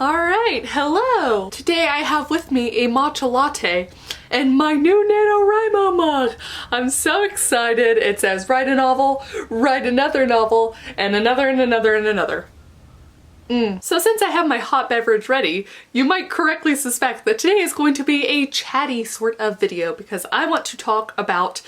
Alright, hello! Today I have with me a matcha latte and my new NaNoWriMo mug. I'm so excited. It says write a novel, write another novel, and another and another and another. So since I have my hot beverage ready, you might correctly suspect that today is going to be a chatty sort of video because I want to talk about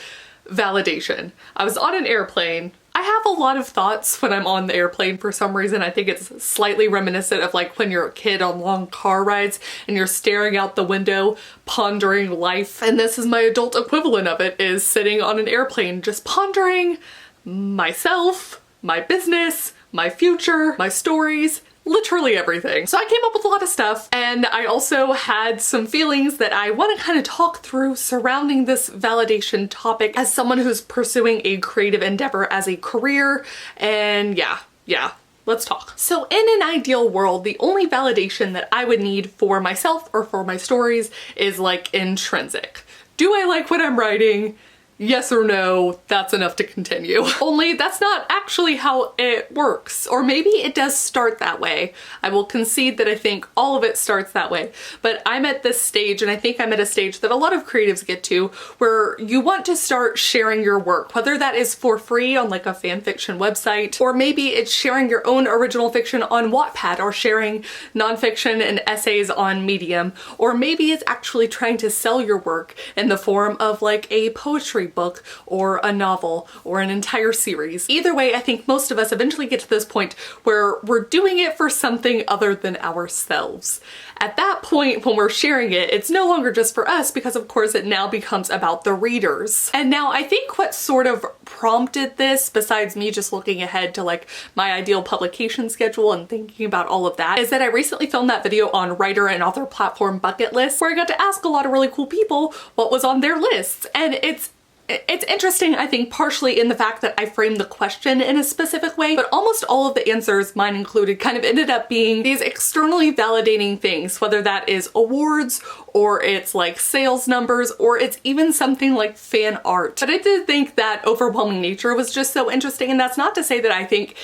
validation. I was on an airplane. I have a lot of thoughts when I'm on the airplane for some reason. I think it's slightly reminiscent of like when you're a kid on long car rides and you're staring out the window pondering life. And this is my adult equivalent of it, is sitting on an airplane just pondering myself, my business, my future, my stories, literally everything. So I came up with a lot of stuff, and I also had some feelings that I want to kind of talk through surrounding this validation topic as someone who's pursuing a creative endeavor as a career. And yeah, let's talk. So in an ideal world, the only validation that I would need for myself or for my stories is like intrinsic. Do I like what I'm writing? Yes or no, that's enough to continue. Only that's not actually how it works. Or maybe it does start that way. I will concede that I think all of it starts that way. But I'm at this stage, and I think I'm at a stage that a lot of creatives get to, where you want to start sharing your work, whether that is for free on like a fan fiction website, or maybe it's sharing your own original fiction on Wattpad, or sharing nonfiction and essays on Medium, or maybe it's actually trying to sell your work in the form of like a poetry book or a novel or an entire series. Either way, I think most of us eventually get to this point where we're doing it for something other than ourselves. At that point, when we're sharing it, it's no longer just for us, because of course it now becomes about the readers. And now I think what sort of prompted this, besides me just looking ahead to like my ideal publication schedule and thinking about all of that, is that I recently filmed that video on writer and author platform bucket lists, where I got to ask a lot of really cool people what was on their lists. And it's interesting, I think, partially in the fact that I framed the question in a specific way, but almost all of the answers, mine included, kind of ended up being these externally validating things, whether that is awards, or it's like sales numbers, or it's even something like fan art. But I did think that overwhelming nature was just so interesting, and that's not to say that I think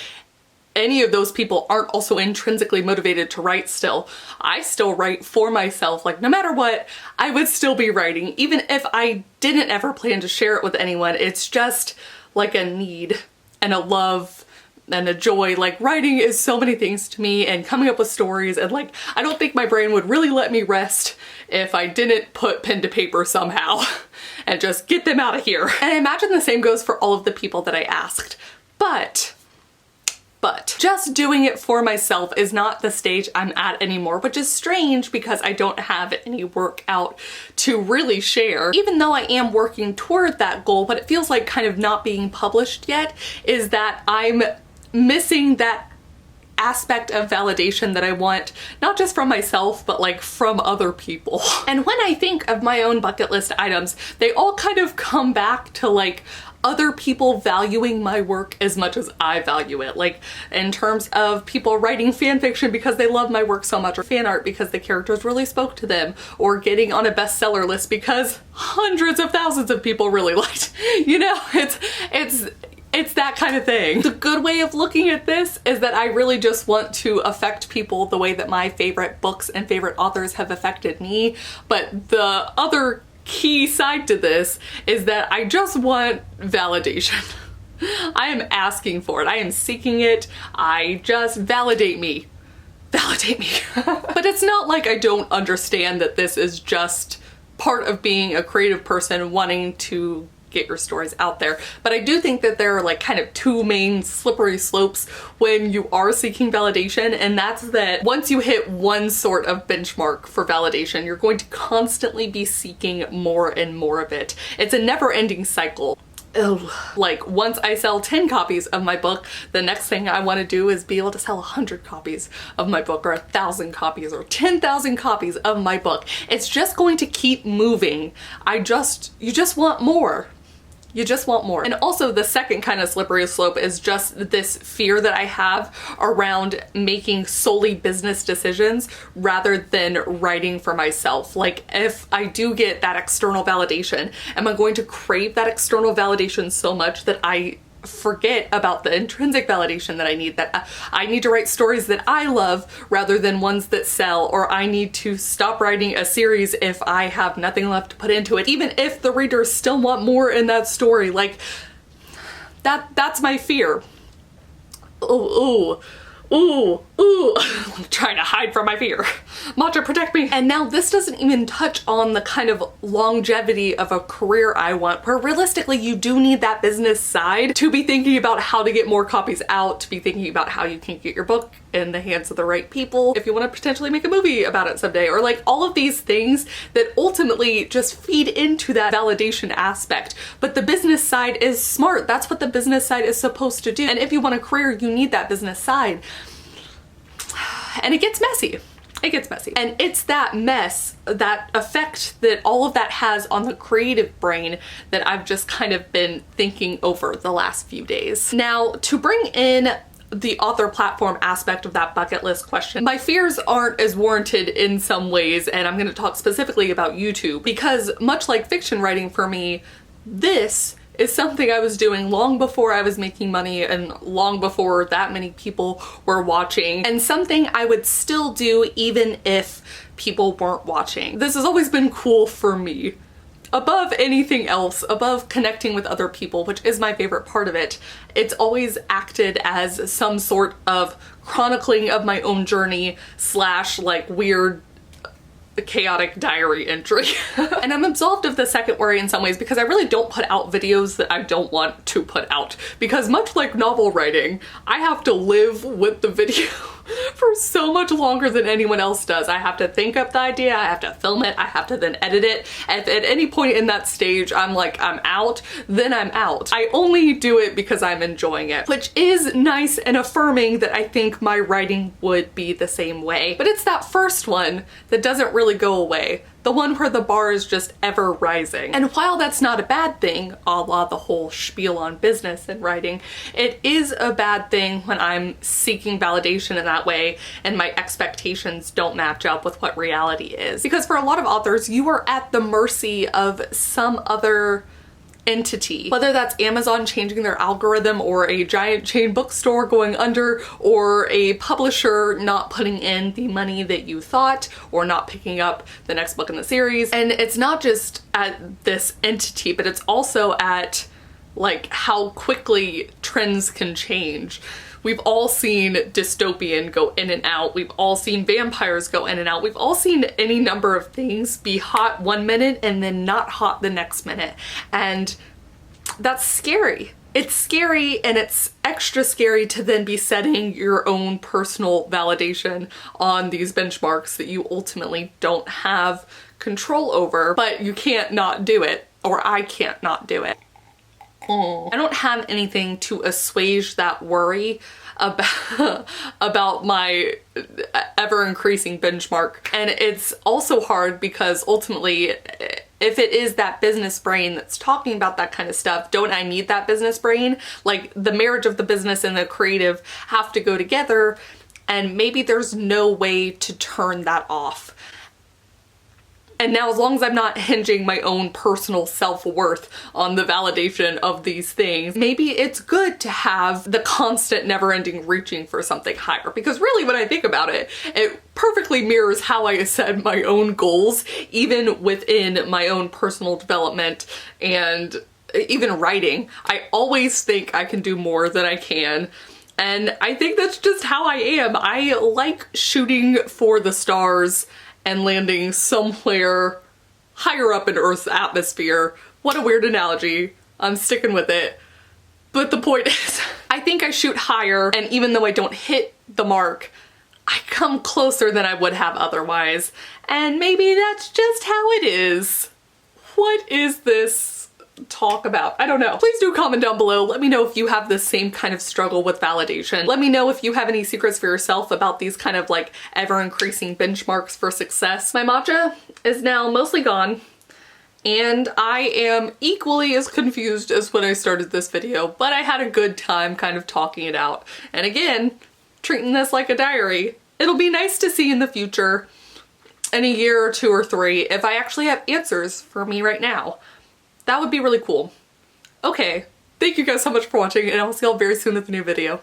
any of those people aren't also intrinsically motivated to write still. I still write for myself. Like, no matter what, I would still be writing, even if I didn't ever plan to share it with anyone. It's just like a need and a love and a joy. Like, writing is so many things to me, and coming up with stories, and like, I don't think my brain would really let me rest if I didn't put pen to paper somehow and just get them out of here. And I imagine the same goes for all of the people that I asked. But just doing it for myself is not the stage I'm at anymore, which is strange because I don't have any work out to really share. Even though I am working toward that goal, but it feels like kind of not being published yet, is that I'm missing that aspect of validation that I want, not just from myself, but like from other people. And when I think of my own bucket list items, they all kind of come back to like other people valuing my work as much as I value it. Like, in terms of people writing fan fiction because they love my work so much, or fan art because the characters really spoke to them, or getting on a bestseller list because hundreds of thousands of people really liked. You know, it's that kind of thing. The good way of looking at this is that I really just want to affect people the way that my favorite books and favorite authors have affected me. But the other key side to this is that I just want validation. I am asking for it. I am seeking it. I just validate me. Validate me. But it's not like I don't understand that this is just part of being a creative person wanting to get your stories out there. But I do think that there are like kind of two main slippery slopes when you are seeking validation, and that's that once you hit one sort of benchmark for validation, you're going to constantly be seeking more and more of it. It's a never-ending cycle. Ugh. Like, once I sell 10 copies of my book, the next thing I want to do is be able to sell 100 copies of my book, or 1,000 copies, or 10,000 copies of my book. It's just going to keep moving. You just want more. You just want more. And also the second kind of slippery slope is just this fear that I have around making solely business decisions rather than writing for myself. Like, if I do get that external validation, am I going to crave that external validation so much that I forget about the intrinsic validation that I need, that I need to write stories that I love rather than ones that sell, or I need to stop writing a series if I have nothing left to put into it, even if the readers still want more in that story. Like, that's my fear. Ooh. I'm trying to hide from my fear. Matcha, protect me. And now this doesn't even touch on the kind of longevity of a career I want, where realistically you do need that business side to be thinking about how to get more copies out, to be thinking about how you can get your book in the hands of the right people, if you want to potentially make a movie about it someday, or like all of these things that ultimately just feed into that validation aspect. But the business side is smart. That's what the business side is supposed to do. And if you want a career, you need that business side. And it gets messy. It gets messy. And it's that mess, that effect that all of that has on the creative brain that I've just kind of been thinking over the last few days. Now, to bring in the author platform aspect of that bucket list question, my fears aren't as warranted in some ways, and I'm going to talk specifically about YouTube, because much like fiction writing for me, this is something I was doing long before I was making money and long before that many people were watching, and something I would still do even if people weren't watching. This has always been cool for me. Above anything else, above connecting with other people, which is my favorite part of it, it's always acted as some sort of chronicling of my own journey slash like weird chaotic diary entry. And I'm absolved of the second worry in some ways, because I really don't put out videos that I don't want to put out, because much like novel writing, I have to live with the video for so much longer than anyone else does. I have to think up the idea, I have to film it, I have to then edit it. If at any point in that stage I'm like, I'm out, then I'm out. I only do it because I'm enjoying it, which is nice and affirming that I think my writing would be the same way. But it's that first one that doesn't really go away. The one where the bar is just ever rising. And while that's not a bad thing, a la the whole spiel on business and writing, it is a bad thing when I'm seeking validation in that way and my expectations don't match up with what reality is. Because for a lot of authors, you are at the mercy of some other entity, whether that's Amazon changing their algorithm, or a giant chain bookstore going under, or a publisher not putting in the money that you thought, or not picking up the next book in the series. And it's not just at this entity, but it's also at like how quickly trends can change. We've all seen dystopian go in and out. We've all seen vampires go in and out. We've all seen any number of things be hot one minute and then not hot the next minute. And that's scary. It's scary, and it's extra scary to then be setting your own personal validation on these benchmarks that you ultimately don't have control over, but you can't not do it, or I can't not do it. I don't have anything to assuage that worry about my ever increasing benchmark. And it's also hard because ultimately, if it is that business brain that's talking about that kind of stuff, don't I need that business brain? Like, the marriage of the business and the creative have to go together, and maybe there's no way to turn that off. And now, as long as I'm not hinging my own personal self-worth on the validation of these things, maybe it's good to have the constant never-ending reaching for something higher. Because really, when I think about it, it perfectly mirrors how I set my own goals, even within my own personal development and even writing. I always think I can do more than I can. And I think that's just how I am. I like shooting for the stars and landing somewhere higher up in Earth's atmosphere. What a weird analogy. I'm sticking with it. But the point is, I think I shoot higher, and even though I don't hit the mark, I come closer than I would have otherwise. And maybe that's just how it is. What is this talk about? I don't know. Please do comment down below. Let me know if you have the same kind of struggle with validation. Let me know if you have any secrets for yourself about these kind of like ever increasing benchmarks for success. My matcha is now mostly gone, and I am equally as confused as when I started this video, but I had a good time kind of talking it out. And again, treating this like a diary. It'll be nice to see in the future, in a year or 2 or 3, if I actually have answers for me right now. That would be really cool. Okay, Thank you guys so much for watching, and I'll see y'all very soon with a new video.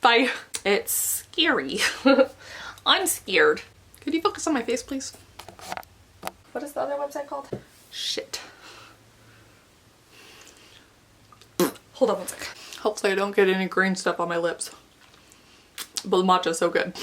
Bye. It's scary. I'm scared. Could you focus on my face, please? What is the other website called? Shit. Hold on one sec. Hopefully I don't get any green stuff on my lips. But the matcha is so good.